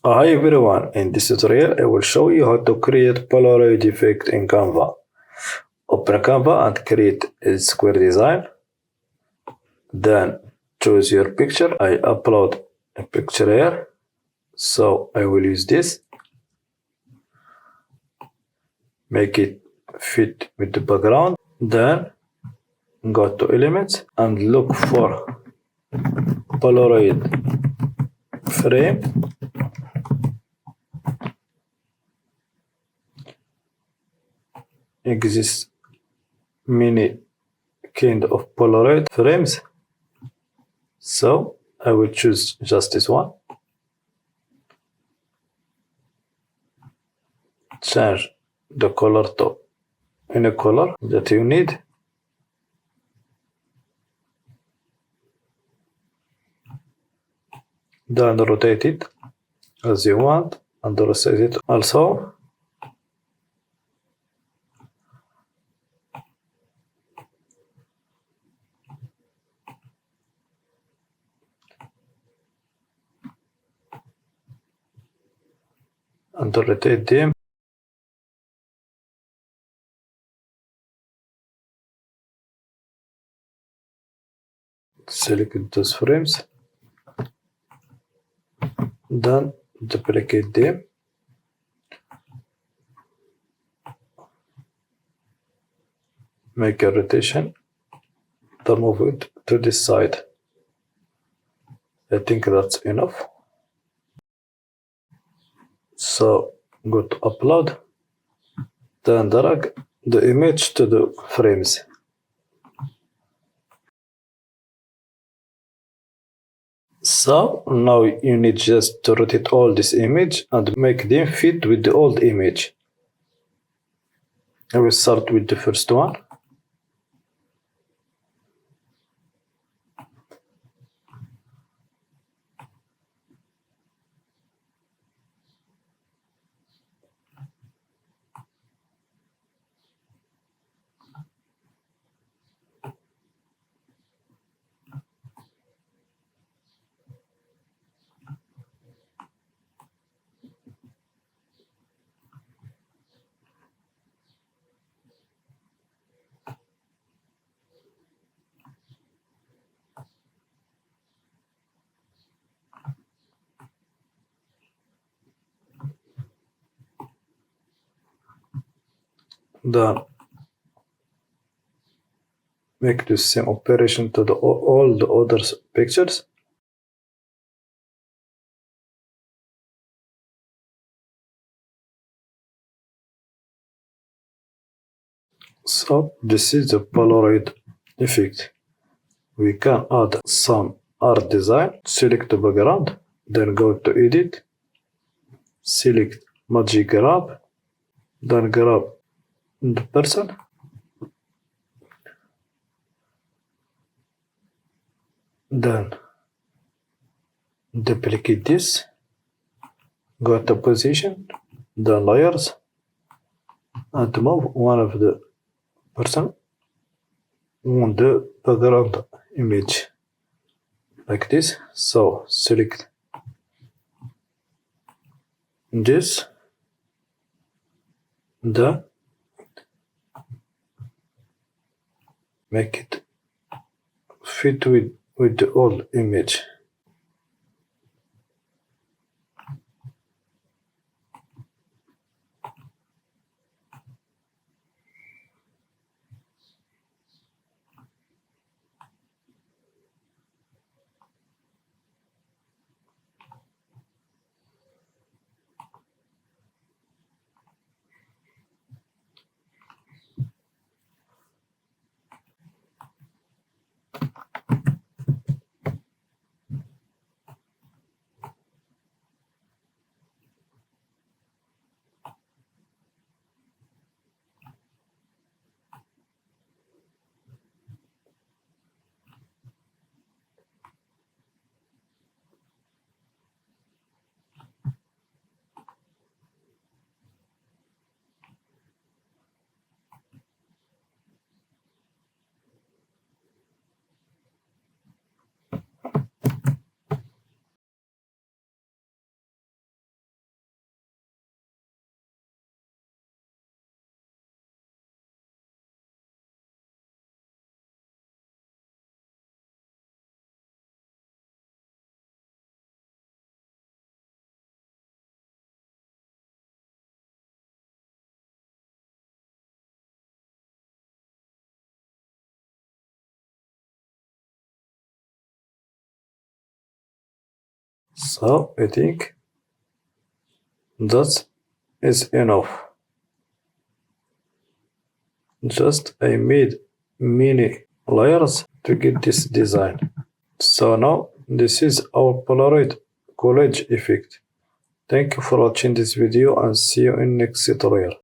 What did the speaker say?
Hi everyone, in this tutorial I will show you how to create Polaroid effect in Canva. Open Canva and create a square design. Then choose your picture. I upload a picture here, so I will use this. Make it fit with the background. Then go to elements and look for Polaroid frame. Exists many kind of Polaroid frames, so I will choose just this one. Change the color to any color that you need. Then rotate it as you want and rotate it also. And rotate them. Select those frames. Then duplicate them. Make a rotation. Then move it to this side. I think that's enough. So go to upload. Then drag the image to the frames. So now you need just to rotate all this image and make them fit with the old image. I will start with the first one. Then make the same operation to all the other pictures. So this is the Polaroid effect. We can add some art design. Select the background, then go to edit, select magic grab, then grab the person, then duplicate this, go to position, then layers, and move one of the person on the background image like this. So select this, then make it fit with the old image. So I think that is enough. Just I made many layers to get this design. So now this is our Polaroid Collage effect. Thank you for watching this video and see you in next tutorial.